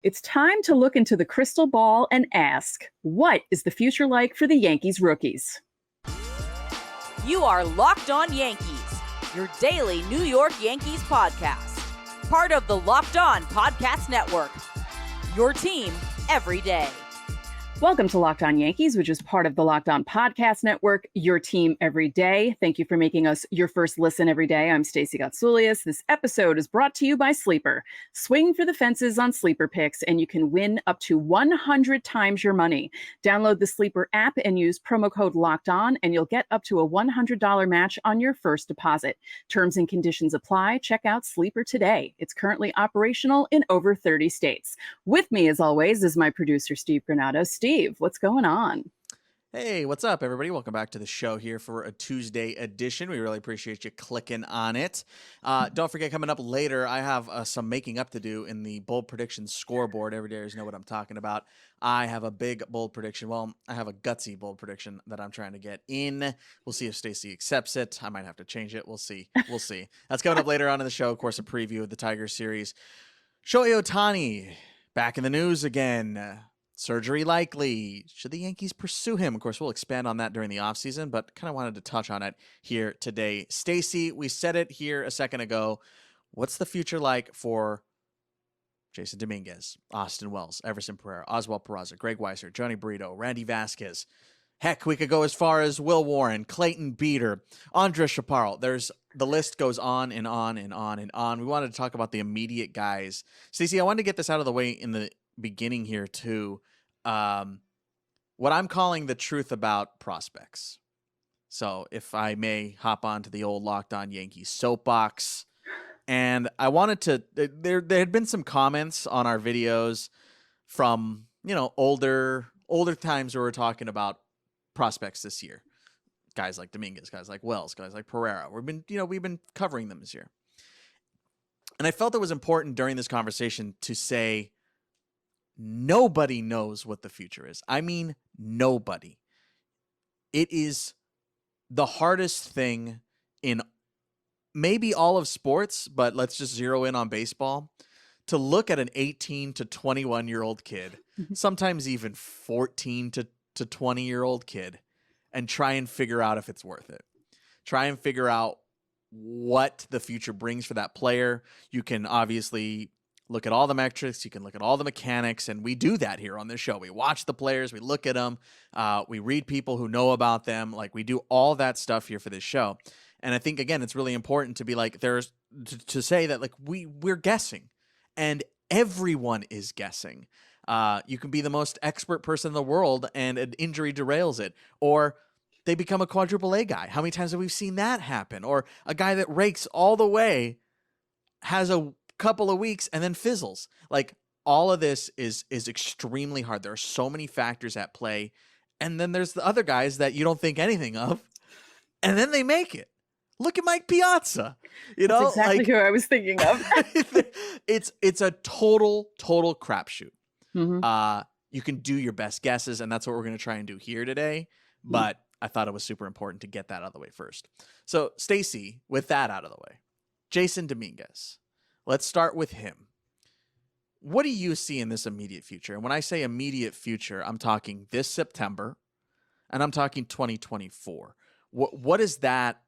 It's time to look into the crystal ball and ask, what is the future like for the Yankees rookies? You are Locked On Yankees, your daily New York Yankees podcast. Part of the Locked On Podcast Network, your team every day. Welcome to Locked On Yankees, which is part of the Locked On Podcast Network, your team every day. Thank you for making us your first listen every day. I'm Stacey Gotsoulias. This episode is brought to you by Sleeper. Swing for the fences on Sleeper Picks, and you can win up to 100 times your money. Download the Sleeper app and use promo code Locked On, and you'll get up to a $100 match on your first deposit. Terms and conditions apply. Check out Sleeper today. It's currently operational in over 30 states. With me, as always, is my producer, Steve Granado. Steve, what's going on? Hey, what's up, everybody? Welcome back to the show here for a Tuesday edition. We really appreciate you clicking on it. Don't forget, coming up later, I have some making up to do in the bold prediction scoreboard. Everydayers know what I'm talking about. I have a big bold prediction. Well, I have a gutsy bold prediction that I'm trying to get in. We'll see if Stacey accepts it. I might have to change it. We'll see. We'll see. That's coming up later on in the show. Of course, a preview of the Tigers series. Shohei Ohtani back in the news again. Surgery likely. Should the Yankees pursue him? Of course, we'll expand on that during the offseason, but kind of wanted to touch on it here today. Stacey, we said it here a second ago. What's the future like for Jasson Dominguez, Austin Wells, Everson Pereira, Oswald Peraza, Greg Weiser, Jhony Brito, Randy Vasquez? Heck, we could go as far as Will Warren, Clayton Beeter, Andres Chaparro. The list goes on and on and on and on. We wanted to talk about the immediate guys. Stacey, I wanted to get this out of the way in the beginning here too. What I'm calling the truth about prospects. So if I may hop onto the old Locked On Yankees soapbox, and I wanted to, there had been some comments on our videos from, older times where we're talking about prospects this year. Guys like Dominguez, guys like Wells, guys like Pereira. We've been covering them this year. And I felt it was important during this conversation to say, nobody knows what the future is. I mean, nobody. It is the hardest thing in maybe all of sports, but let's just zero in on baseball, to look at an 18 to 21-year-old kid, sometimes even 14 to 20-year-old kid, and try and figure out if it's worth it. Try and figure out what the future brings for that player. You can obviously look at all the metrics, you can look at all the mechanics, and we do that here on this show. We watch the players, we look at them, we read people who know about them, like we do all that stuff here for this show. And I think, again, it's really important to be like, to say that like we're guessing, and everyone is guessing. You can be the most expert person in the world and an injury derails it, or they become a quadruple A guy. How many times have we seen that happen? Or a guy that rakes all the way has a couple of weeks and then fizzles. Like, all of this is extremely hard. There are so many factors at play. And then there's the other guys that you don't think anything of, and then they make it. Look at Mike Piazza. That's exactly who I was thinking of. It's a total crapshoot. Mm-hmm. You can do your best guesses, and that's what we're going to try and do here today. But I thought it was super important to get that out of the way first. So, Stacey, with that out of the way, Jasson Dominguez. Let's start with him. What do you see in this immediate future? And when I say immediate future, I'm talking this September, and I'm talking 2024. What is that,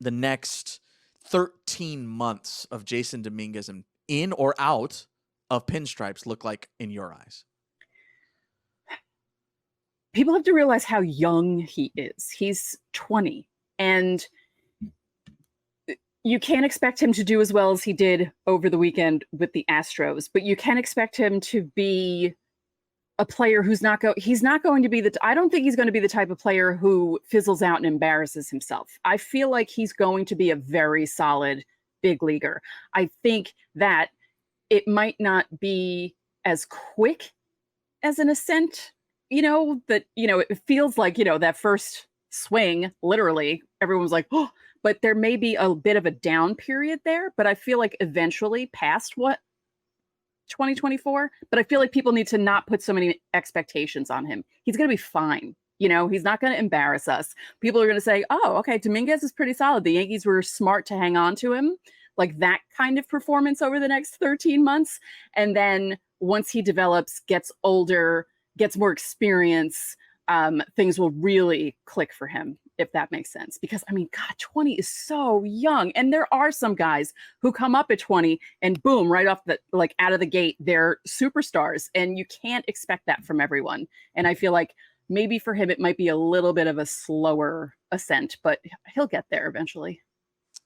the next 13 months of Jasson Dominguez in or out of pinstripes look like in your eyes? People have to realize how young he is. He's 20, and you can't expect him to do as well as he did over the weekend with the Astros, but you can expect him to be a player who's he's not going to be I don't think he's going to be the type of player who fizzles out and embarrasses himself. I feel like he's going to be a very solid big leaguer. I think that it might not be as quick as an ascent, it feels like, that first swing, literally, everyone was like, oh, but there may be a bit of a down period there. But I feel like eventually past 2024, but I feel like people need to not put so many expectations on him. He's going to be fine. He's not going to embarrass us. People are going to say, oh, okay, Dominguez is pretty solid. The Yankees were smart to hang on to him. like that kind of performance over the next 13 months. And then once he develops, gets older, gets more experience, things will really click for him, if that makes sense. Because, I mean, God, 20 is so young. And there are some guys who come up at 20 and boom, right off the, like out of the gate, they're superstars. And you can't expect that from everyone. And I feel like maybe for him, it might be a little bit of a slower ascent, but he'll get there eventually.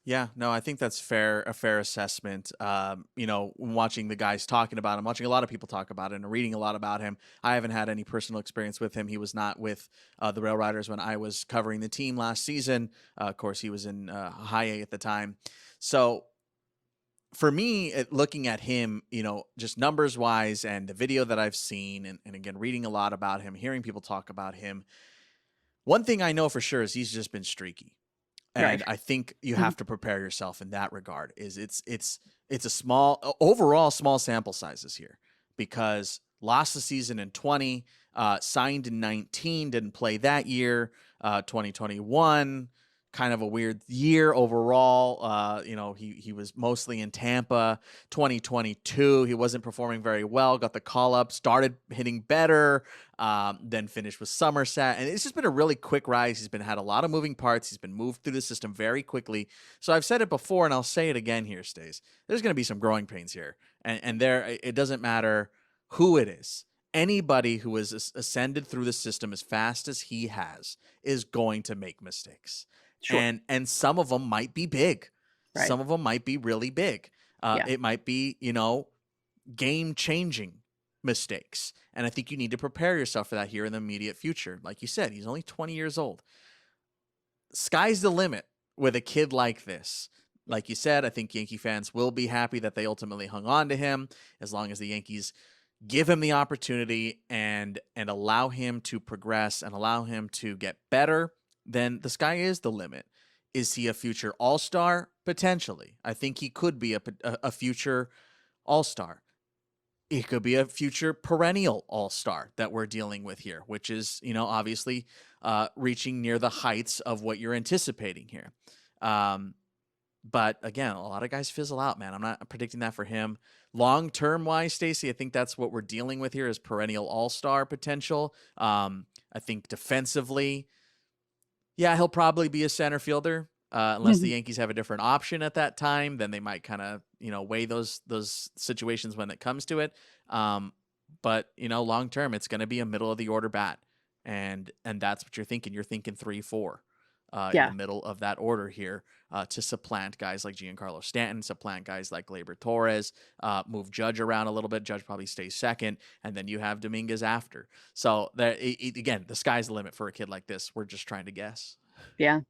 Yeah, no, I think that's a fair assessment. Watching the guys talking about him, watching a lot of people talk about it and reading a lot about him. I haven't had any personal experience with him. He was not with the Rail Riders when I was covering the team last season. Of course, he was in high A at the time. So for me, looking at him, just numbers wise and the video that I've seen, and again, reading a lot about him, hearing people talk about him, one thing I know for sure is he's just been streaky. And Right. I think you have to prepare yourself in that regard. It's a overall small sample sizes here, because lost the season in 20, signed in 19, didn't play that year. 2021, kind of a weird year overall. He was mostly in Tampa. 2022, he wasn't performing very well, got the call up, started hitting better, then finished with Somerset. And it's just been a really quick rise. He's had a lot of moving parts. He's been moved through the system very quickly. So I've said it before, and I'll say it again here, Stace. There's going to be some growing pains here. And it doesn't matter who it is. Anybody who has ascended through the system as fast as he has is going to make mistakes. Sure. And some of them might be big. Right. Some of them might be really big. It might be, game-changing mistakes. And I think you need to prepare yourself for that here in the immediate future. Like you said, he's only 20 years old. Sky's the limit with a kid like this. Like you said, I think Yankee fans will be happy that they ultimately hung on to him, as long as the Yankees give him the opportunity and allow him to progress and allow him to get better. Then the sky is the limit. Is he a future all-star? Potentially. I think he could be a future all-star. He could be a future perennial all-star that we're dealing with here, which is, obviously reaching near the heights of what you're anticipating here. But again, a lot of guys fizzle out, man. I'm not predicting that for him. Long-term wise, Stacey, I think that's what we're dealing with here, is perennial all-star potential. I think defensively, yeah, he'll probably be a center fielder, unless the Yankees have a different option at that time. Then they might kind of, weigh those situations when it comes to it. But long term, it's going to be a middle of the order bat, and that's what you're thinking. You're thinking 3-4 in the middle of that order here, to supplant guys like Giancarlo Stanton, supplant guys like Gleyber Torres, move Judge around a little bit. Judge probably stays second, and then you have Dominguez after. So again, the sky's the limit for a kid like this. We're just trying to guess. Yeah.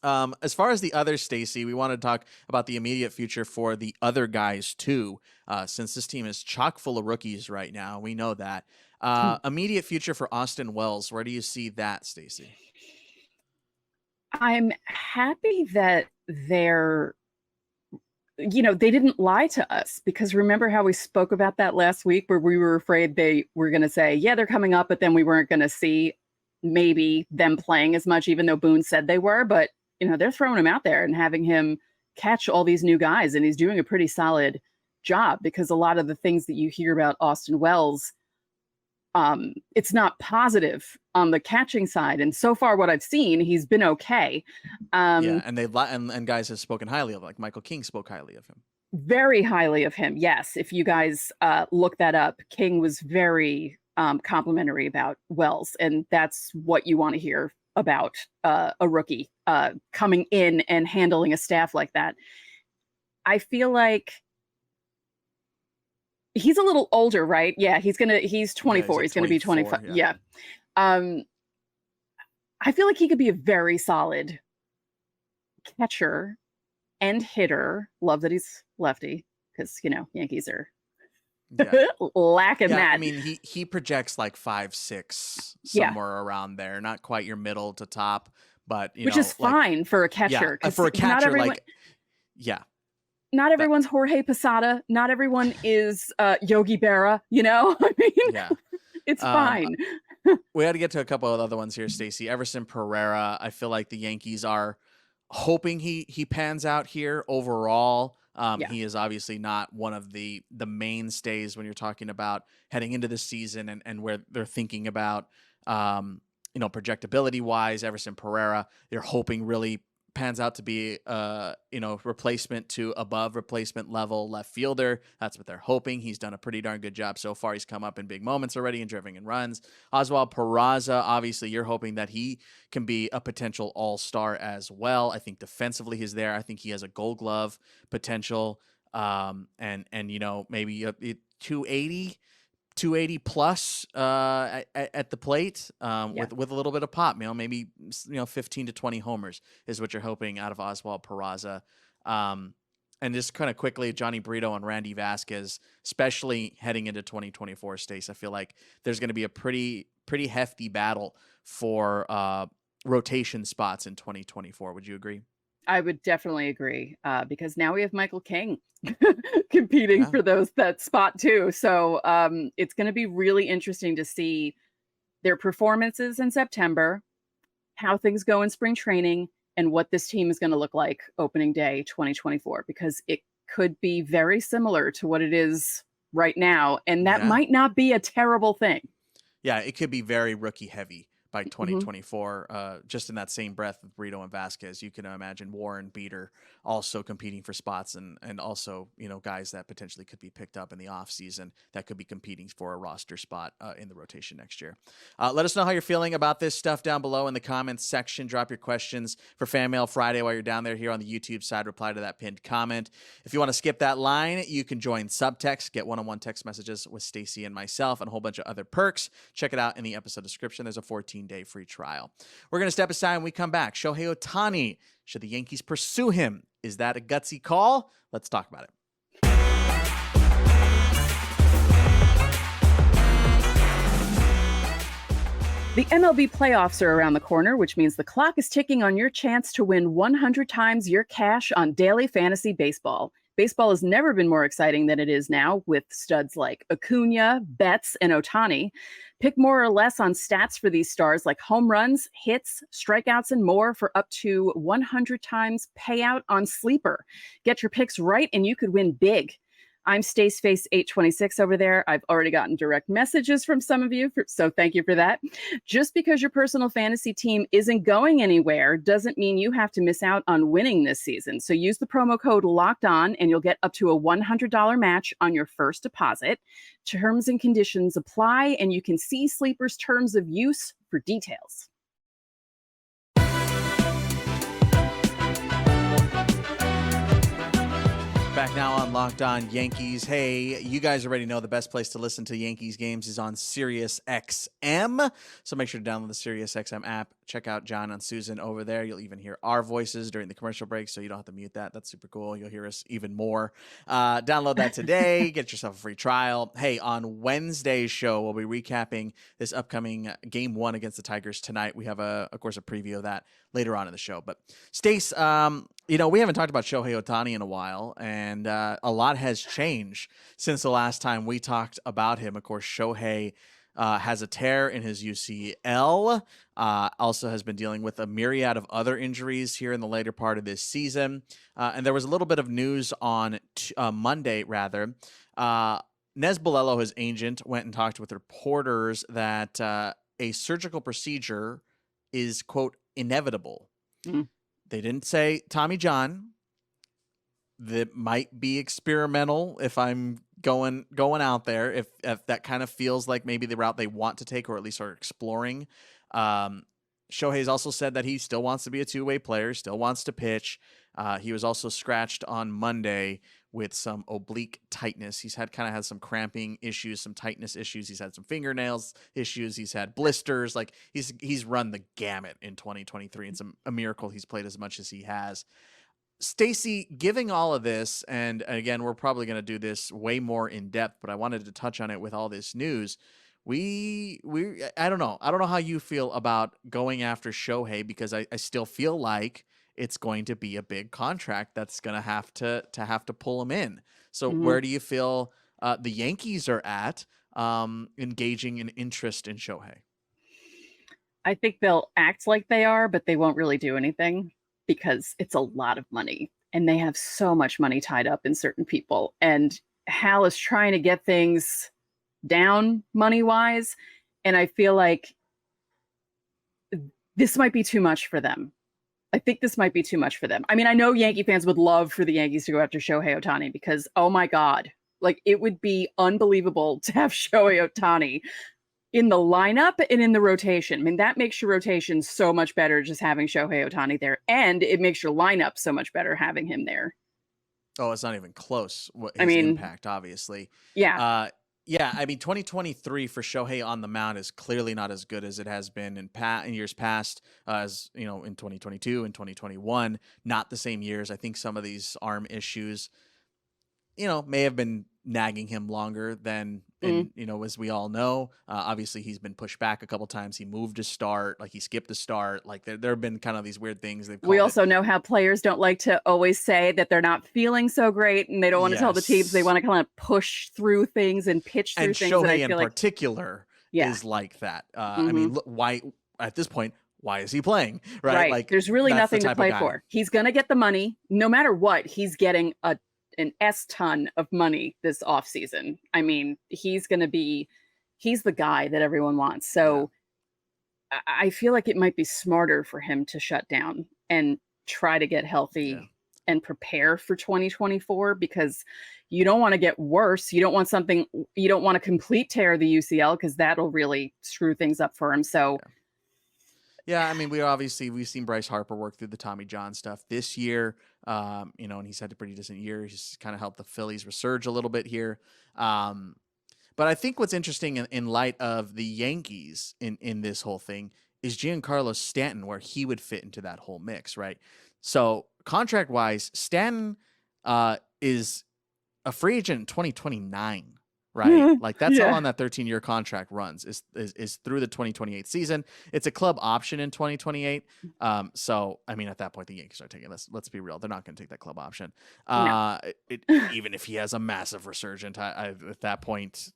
As far as the others, Stacey, we want to talk about the immediate future for the other guys too, since this team is chock full of rookies right now. We know that. Immediate future for Austin Wells. Where do you see that, Stacey? I'm happy that they didn't lie to us, because remember how we spoke about that last week, where we were afraid they were going to say, yeah, they're coming up, but then we weren't going to see maybe them playing as much, even though Boone said they were. But, they're throwing him out there and having him catch all these new guys, and he's doing a pretty solid job, because a lot of the things that you hear about Austin Wells, it's not positive on the catching side. And so far what I've seen, he's been okay. And guys have spoken highly of, like Michael King spoke highly of him. Very highly of him. Yes. If you guys look that up, King was very complimentary about Wells. And that's what you want to hear about a rookie coming in and handling a staff like that. I feel like he's a little older, right? Yeah, he's 24. Yeah, he's going to be 25. Yeah. I feel like he could be a very solid catcher and hitter. Love that he's lefty, because, Yankees are lacking that. I mean, he projects like 5'6", somewhere around there. Not quite your middle to top, but, which is fine for a catcher. Yeah, for a catcher, not everyone's Jorge Posada. Not everyone is Yogi Berra. I mean, it's fine. We had to get to a couple of other ones here, Stacey. Everson Pereira. I feel like the Yankees are hoping he pans out here overall. Yeah. He is obviously not one of the mainstays when you're talking about heading into the season and where they're thinking about, projectability wise. Everson Pereira, they're hoping really pans out to be replacement to above replacement level left fielder. That's what they're hoping. He's done a pretty darn good job so far. He's come up in big moments already and driving in runs. Oswald Peraza, obviously you're hoping that he can be a potential all-star as well. I think defensively he's there. I think he has a Gold Glove potential. And maybe a 280 plus at the plate with a little bit of pop, maybe 15 to 20 homers is what you're hoping out of Oswald Peraza. And just kind of quickly, Jhony Brito and Randy Vasquez, especially heading into 2024, Stace, I feel like there's going to be a pretty hefty battle for rotation spots in 2024. Would you agree? I would definitely agree, because now we have Michael King competing for that spot too. So it's going to be really interesting to see their performances in September, how things go in spring training, and what this team is going to look like opening day 2024, because it could be very similar to what it is right now. And that might not be a terrible thing. Yeah, it could be very rookie heavy by 2024. Just in that same breath with Brito and Vasquez, you can imagine Warren, Beater also competing for spots, and also guys that potentially could be picked up in the offseason that could be competing for a roster spot in the rotation next year. Let us know how you're feeling about this stuff down below in the comments section. Drop your questions for Fan Mail Friday while you're down there here on the YouTube side. Reply to that pinned comment. If you want to skip that line, you can join Subtext, get one-on-one text messages with Stacy and myself, and a whole bunch of other perks. Check it out in the episode description. There's a 14-day free trial. We're going to step aside when we come back. Shohei Ohtani, should the Yankees pursue him? Is that a gutsy call? Let's talk about it. The MLB playoffs are around the corner, which means the clock is ticking on your chance to win 100 times your cash on daily fantasy baseball. Baseball has never been more exciting than it is now, with studs like Acuna, Betts, and Ohtani. Pick more or less on stats for these stars like home runs, hits, strikeouts, and more for up to 100 times payout on Sleeper. Get your picks right and you could win big. I'm StaceFace826 over there. I've already gotten direct messages from some of you, so thank you for that. Just because your personal fantasy team isn't going anywhere doesn't mean you have to miss out on winning this season. So use the promo code LOCKEDON and you'll get up to a $100 match on your first deposit. Terms and conditions apply, and you can see Sleeper's terms of use for details. Back now on Locked On Yankees. Hey, you guys already know the best place to listen to Yankees games is on Sirius XM. So make sure to download the Sirius XM app. Check out John and Susan over there. You'll even hear our voices during the commercial break, so you don't have to mute that. That's super cool. You'll hear us even more. Download that today. Get yourself a free trial. Hey, on Wednesday's show, we'll be recapping this upcoming Game 1 against the Tigers tonight. We have, of course, a preview of that later on in the show. But Stace, we haven't talked about Shohei Ohtani in a while, and a lot has changed since the last time we talked about him. Of course, Shohei has a tear in his UCL, also has been dealing with a myriad of other injuries here in the later part of this season. And there was a little bit of news on Monday, rather. Nez Bolello, his agent, went and talked with reporters that a surgical procedure is, quote, inevitable. Mm. They didn't say Tommy John. That might be experimental if I'm going out there, if that kind of feels like maybe the route they want to take, or at least are exploring. Shohei's also said that he still wants to be a two-way player, still wants to pitch. He was also scratched on Monday with some oblique tightness. He's had some cramping issues, some tightness issues. He's had some fingernails issues. He's had blisters. Like he's run the gamut in 2023. It's a miracle he's played as much as he has. Stacy, giving all of this, and again, we're probably going to do this way more in depth, but I wanted to touch on it with all this news. I don't know. I don't know how you feel about going after Shohei, because I still feel like it's going to be a big contract that's going to have to pull him in. So where do you feel the Yankees are at engaging in interest in Shohei? I think they'll act like they are, but they won't really do anything, because it's a lot of money and they have so much money tied up in certain people. And Hal is trying to get things down money-wise. And I feel like this might be too much for them. I think this might be too much for them. I mean, I know Yankee fans would love for the Yankees to go after Shohei Ohtani because, oh my God, like it would be unbelievable to have Shohei Ohtani in the lineup and in the rotation. I mean, that makes your rotation so much better just having Shohei Ohtani there. And it makes your lineup so much better having him there. Oh, it's not even close. I mean, impact, obviously. Yeah. Yeah, I mean, 2023 for Shohei on the mound is clearly not as good as it has been in years past, as you know, in 2022 and 2021. Not the same years. I think some of these arm issues, you know, may have been nagging him longer than, you know, as we all know. Obviously, he's been pushed back a couple times. He moved to start, like he skipped a start. Like there have been kind of these weird things. We also know how players don't like to always say that they're not feeling so great, and they don't want to tell the teams. They want to kind of push through things and pitch through things. And Shohei in particular is like that. I mean, why at this point? Why is he playing? Right. Like there's really nothing to play for. He's gonna get the money no matter what. He's getting an S ton of money this offseason. I mean, he's the guy that everyone wants. So I feel like it might be smarter for him to shut down and try to get healthy and prepare for 2024, because you don't want to get worse. You don't want a complete tear of the UCL, because that'll really screw things up for him. So yeah, I mean, we've seen Bryce Harper work through the Tommy John stuff this year, you know, and he's had a pretty decent year. He's kind of helped the Phillies resurge a little bit here. But I think what's interesting in light of the Yankees in this whole thing is Giancarlo Stanton, where he would fit into that whole mix, right? So contract-wise, Stanton is a free agent in 2029. Right. Like that's how long that 13-year contract runs is through the 2028 season. It's a club option in 2028. So, I mean, at that point, the Yankees are taking this. Let's be real. They're not going to take that club option. Even if he has a massive resurgence at that point,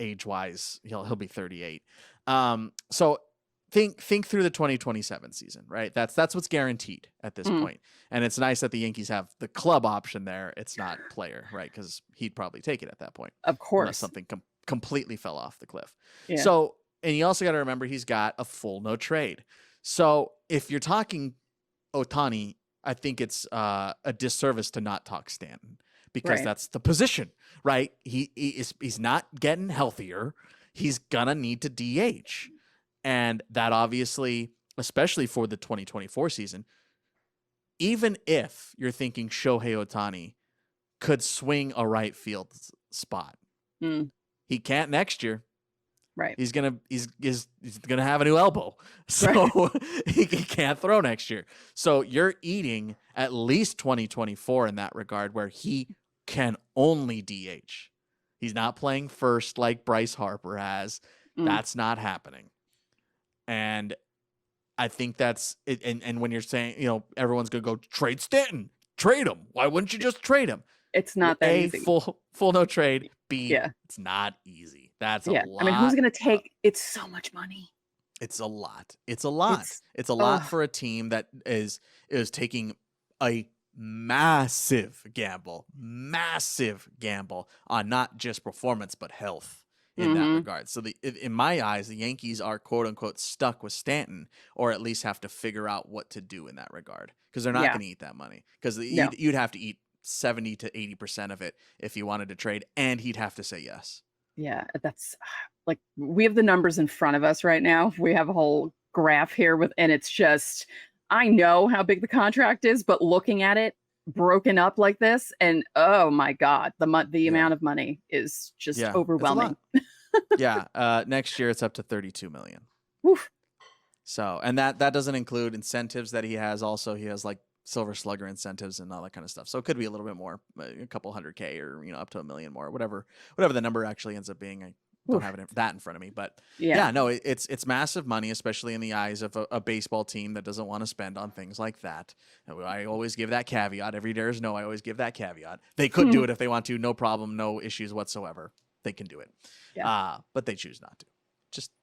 age wise, he'll be 38. So think through the 2027 season, right? That's what's guaranteed at this point. And it's nice that the Yankees have the club option there. It's not player, right? Because he'd probably take it at that point. Of course. Unless something completely fell off the cliff. Yeah. So, and you also got to remember he's got a full no trade. So if you're talking Ohtani, I think it's a disservice to not talk Stanton, because that's the position, right? He's not getting healthier. He's gonna need to DH. And that obviously, especially for the 2024 season, even if you're thinking Shohei Ohtani could swing a right field spot, he can't next year. Right. He's gonna have a new elbow, so he can't throw next year. So you're eating at least 2024 in that regard, where he can only DH. He's not playing first like Bryce Harper has. That's not happening. And I think that's it. And when you're saying, you know, everyone's going to go trade Stanton, trade him. Why wouldn't you just trade him? It's not that easy. Full no trade. B, it's not easy. That's a lot. I mean, who's going to take, it's so much money. It's a lot. It's a lot. It's a lot for a team that is taking a massive gamble on not just performance, but health. In that regard. So in my eyes, the Yankees are quote unquote stuck with Stanton, or at least have to figure out what to do in that regard, because they're not going to eat that money, because you'd have to eat 70 to 80% of it if you wanted to trade, and he'd have to say yes. Yeah, that's like, we have the numbers in front of us right now. We have a whole graph here and it's just, I know how big the contract is, but looking at it broken up like this, and oh my God, the amount of money is just overwhelming. Next year it's up to 32 million. Oof. So, and that doesn't include incentives that he has. Also, he has like Silver Slugger incentives and all that kind of stuff. So it could be a little bit more, a couple $100K, or up to $1 million more, whatever the number actually ends up being. I don't have that in front of me, but it's massive money, especially in the eyes of a baseball team that doesn't want to spend on things like that. And I always give that caveat. Every Dares know I always give that caveat. They could do it if they want to, no problem, no issues whatsoever. They can do it, but they choose not to.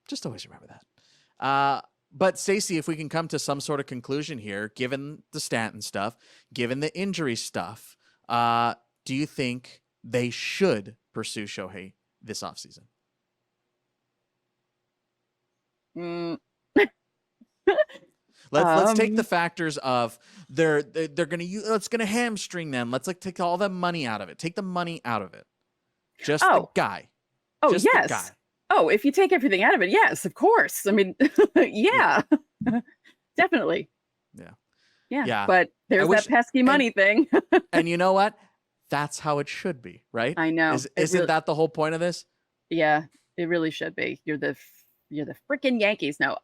Just always remember that. But Stacey, if we can come to some sort of conclusion here, given the Stanton stuff, given the injury stuff, do you think they should pursue Shohei this offseason? Let's take the factors of they're gonna use, it's gonna hamstring them. Let's take all the money out of it. Take the money out of it. Just the guy. Oh, just yes. The guy. Oh, if you take everything out of it, yes, of course. I mean, yeah. Definitely. Yeah. But there's that pesky money thing. And you know what? That's how it should be, right? I know. Isn't that the whole point of this? Yeah, it really should be. You're the freaking Yankees. No.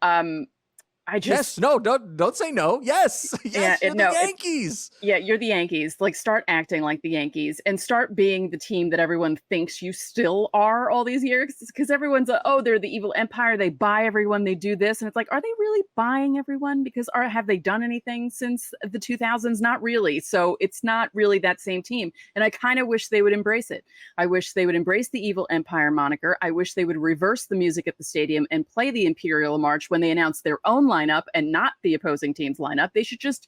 Don't say no. Yes. Yes, you're the Yankees. You're the Yankees. Like, start acting like the Yankees and start being the team that everyone thinks you still are all these years. Because everyone's they're the evil empire. They buy everyone. They do this. And it's like, are they really buying everyone? Because have they done anything since the 2000s? Not really. So it's not really that same team. And I kind of wish they would embrace it. I wish they would embrace the evil empire moniker. I wish they would reverse the music at the stadium and play the Imperial March when they announce their own lineup and not the opposing team's lineup. They should just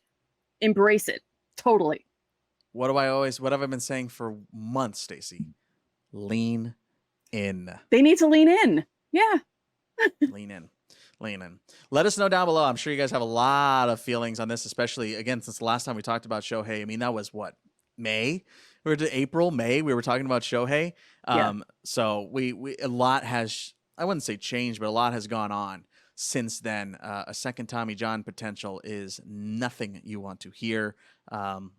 embrace it totally. What have I been saying for months, Stacey? Lean in. They need to lean in. Yeah. Lean in. Let us know down below. I'm sure you guys have a lot of feelings on this, especially again since the last time we talked about Shohei. I mean, that was what, May? We were to April, May. We were talking about Shohei. So we a lot has, I wouldn't say changed, but a lot has gone on since then. A second Tommy John potential is nothing you want to hear. I'm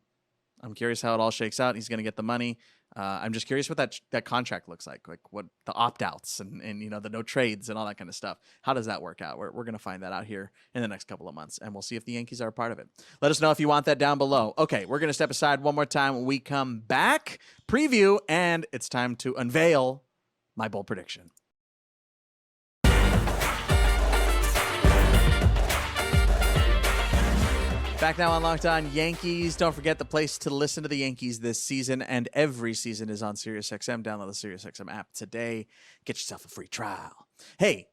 curious how it all shakes out. He's going to get the money. I'm just curious what that contract looks like what the opt-outs and the no trades and all that kind of stuff. How does that work out? We're going to find that out here in the next couple of months, and we'll see if the Yankees are a part of it. Let us know if you want that down below. Okay, we're going to step aside one more time when we come back, preview, and it's time to unveil my bold prediction. Back now on Locked On Yankees. Don't forget the place to listen to the Yankees this season and every season is on SiriusXM. Download the SiriusXM app today. Get yourself a free trial. Hey,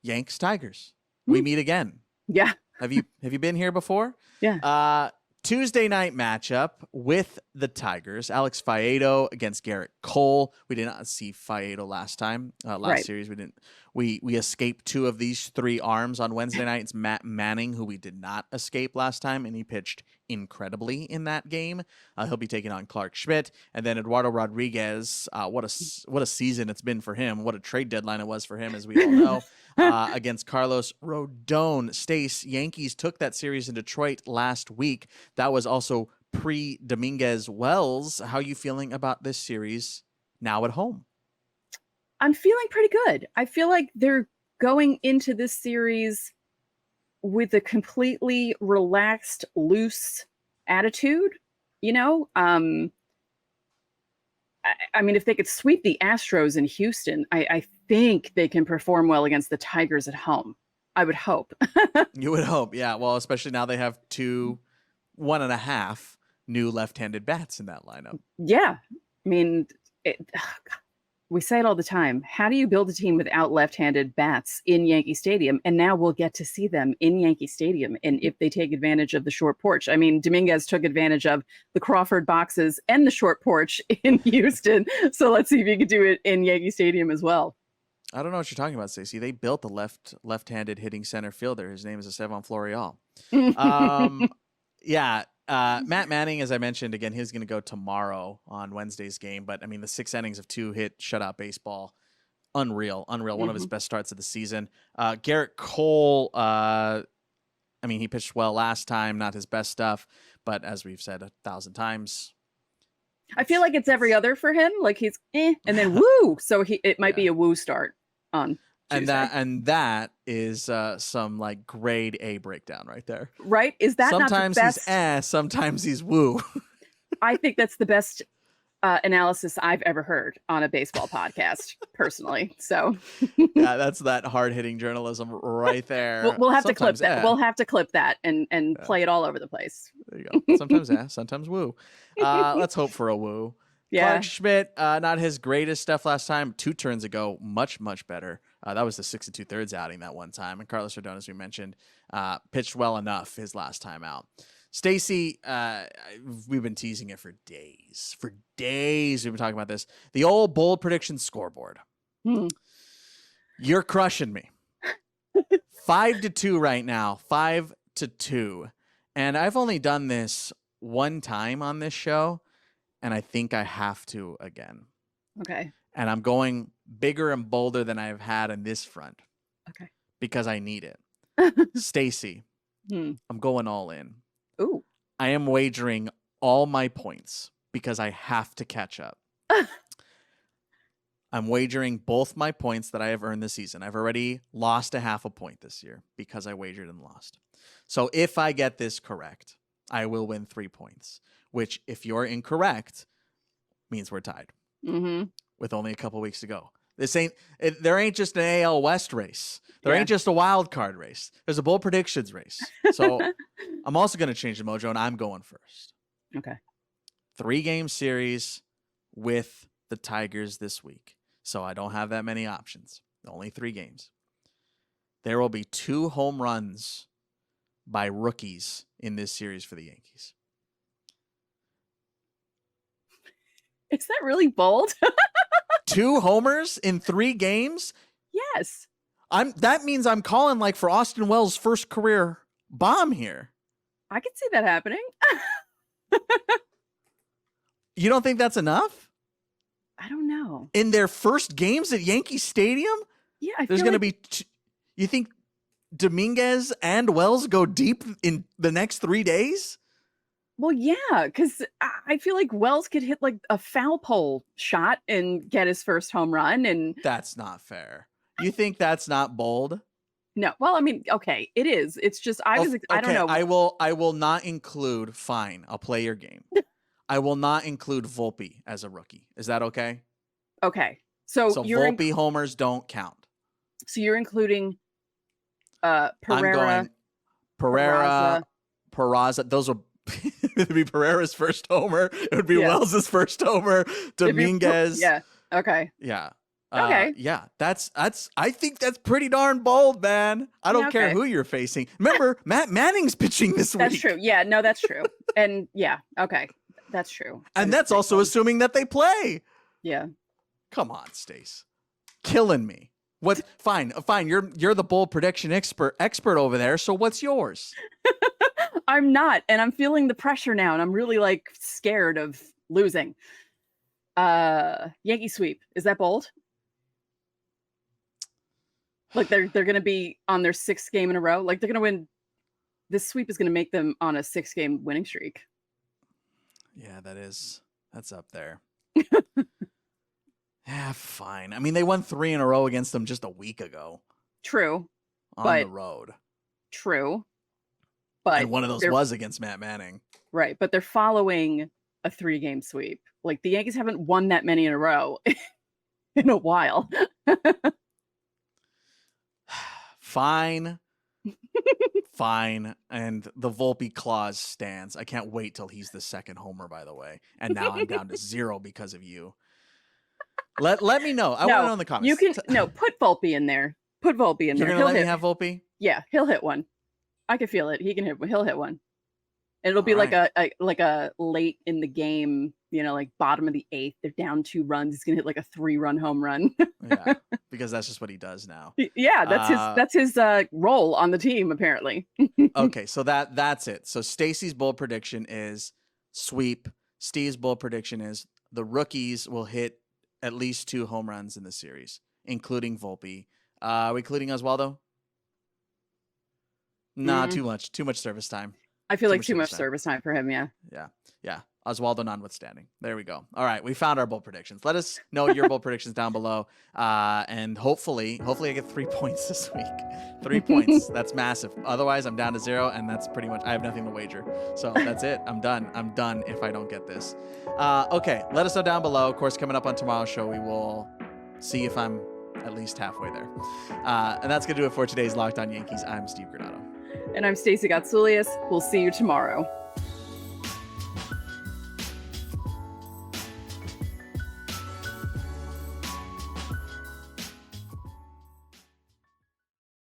Yanks Tigers. We meet again. Yeah. Have you been here before? Yeah. Tuesday night matchup with the Tigers. Alex Faedo against Garrett Cole. We did not see Faedo last time. Series we didn't. We escaped two of these three arms on Wednesday night. It's Matt Manning, who we did not escape last time, and he pitched incredibly in that game. He'll be taking on Clark Schmidt, and then Eduardo Rodriguez. What a season it's been for him. What a trade deadline it was for him, as we all know. Against Carlos Rodon. Stace, Yankees took that series in Detroit last week. That was also pre-Dominguez Wells. How are you feeling about this series now at home? I'm feeling pretty good. I feel like they're going into this series with a completely relaxed, loose attitude. I mean, if they could sweep the Astros in Houston, I think they can perform well against the Tigers at home. I would hope. You would hope, yeah. Well, especially now they have 1.5 new left-handed bats in that lineup. Yeah. I mean, we say it all the time. How do you build a team without left-handed bats in Yankee Stadium? And now we'll get to see them in Yankee Stadium. And if they take advantage of the short porch, I mean, Dominguez took advantage of the Crawford boxes and the short porch in Houston. So let's see if you could do it in Yankee Stadium as well. I don't know what you're talking about, Stacey. They built a left-handed hitting center fielder. His name is Estevan Florial. Yeah. Matt Manning, as I mentioned, again, he's going to go tomorrow on Wednesday's game. But, I mean, the 6 innings of 2-hit shutout baseball, unreal. One of his best starts of the season. Garrett Cole, I mean, he pitched well last time, not his best stuff. But as we've said 1,000 times, I feel like it's every other for him. Like he's and then woo. So it might be a woo start on Tuesday. And that is some like grade A breakdown right there. Right? Is that sometimes not the best? He's sometimes he's woo. I think that's the best analysis I've ever heard on a baseball podcast, personally. So yeah, that's that hard hitting journalism right there. We'll have to clip that. We'll have to clip that and play it all over the place. There you go. Sometimes sometimes woo. Let's hope for a woo. Yeah. Clark Schmidt, not his greatest stuff last time. 2 turns ago, much better. That was the 6 2/3 outing that one time. And Carlos Rodon, as we mentioned, pitched well enough his last time out. Stacy, we've been teasing it for days. For days, we've been talking about this. The old bold prediction scoreboard. You're crushing me. 5-2 right now. 5-2. And I've only done this one time on this show, and I think I have to again. Okay. And I'm going bigger and bolder than I've had in this front. Okay. Because I need it. Stacy, I'm going all in. Ooh. I am wagering all my points because I have to catch up. I'm wagering both my points that I have earned this season. I've already lost a half a point this year because I wagered and lost. So if I get this correct, I will win 3 points, which if you're incorrect means we're tied with only a couple weeks to go. There ain't just an AL West race. There ain't just a wild card race. There's a bold predictions race. So I'm also going to change the mojo, and I'm going first. Okay. 3-game series with the Tigers this week. So I don't have that many options. Only 3 games. There will be 2 home runs by rookies in this series for the Yankees. Is that really bold? 2 homers in 3 games? Yes. That means I'm calling like for Austin Wells' first career bomb here. I can see that happening. You don't think that's enough? I don't know. In their first games at Yankee Stadium? Yeah, There's going to be... You think Dominguez and Wells go deep in the next 3 days? Well, yeah, because I feel like Wells could hit like a foul pole shot and get his first home run. And that's not fair. You think that's not bold? No. Well, I mean, okay, it is. It's just I don't know. I will not include. Fine, I'll play your game. I will not include Volpe as a rookie. Is that okay? Okay. So Volpe homers don't count. So you're including Pereira. I'm going Peraza. Those would it'd be Pereira's first homer. It would be Wells' first homer. Dominguez. Yeah. Okay. Yeah. Okay. Yeah. That's I think that's pretty darn bold, man. I don't care who you're facing. Remember, Matt Manning's pitching this week. That's true. Yeah, no, that's true. And yeah, okay. That's true. And that's also assuming that they play. Yeah. Come on, Stace. Killing me. What? Fine. You're the bold prediction expert over there. So what's yours? I'm not, and I'm feeling the pressure now, and I'm really like scared of losing. Yankee sweep. Is that bold? Like they're gonna be on their 6th game in a row. Like they're gonna win. This sweep is gonna make them on a 6-game winning streak. Yeah, that's up there. Yeah, fine. I mean, they won 3 in a row against them just a week ago. True. On the road. True. But and one of those was against Matt Manning. Right, but they're following a 3-game sweep. Like the Yankees haven't won that many in a row in a while. Fine. Fine. And the Volpe clause stands. I can't wait till he's the 2nd homer, by the way. And now I'm down to 0 because of you. Let me know. I want to know in the comments. You can put Volpe in there. Put Volpe in there. You're gonna let me have Volpe? Yeah, he'll hit one. I can feel it. He'll hit one. And it'll be like a late in the game, like bottom of the 8th. They're down 2 runs. He's gonna hit like a 3-run home run. Yeah, because that's just what he does now. Yeah, that's his role on the team apparently. Okay, so that's it. So Stacy's bold prediction is sweep. Steve's bold prediction is the rookies will hit at least 2 home runs in the series, including Volpe. Are we including Oswaldo? Nah, too much service time. I feel like too much service time for him. Yeah. Yeah. Oswaldo notwithstanding. There we go. All right. We found our bold predictions. Let us know your bold predictions down below. And hopefully I get 3 points this week. 3 points. That's massive. Otherwise, I'm down to 0. And that's pretty much, I have nothing to wager. So that's it. I'm done. I'm done if I don't get this. Okay. Let us know down below. Of course, coming up on tomorrow's show, we will see if I'm at least halfway there. And that's going to do it for today's Locked On Yankees. I'm Steve Granato. And I'm Stacey Gotsoulias. We'll see you tomorrow.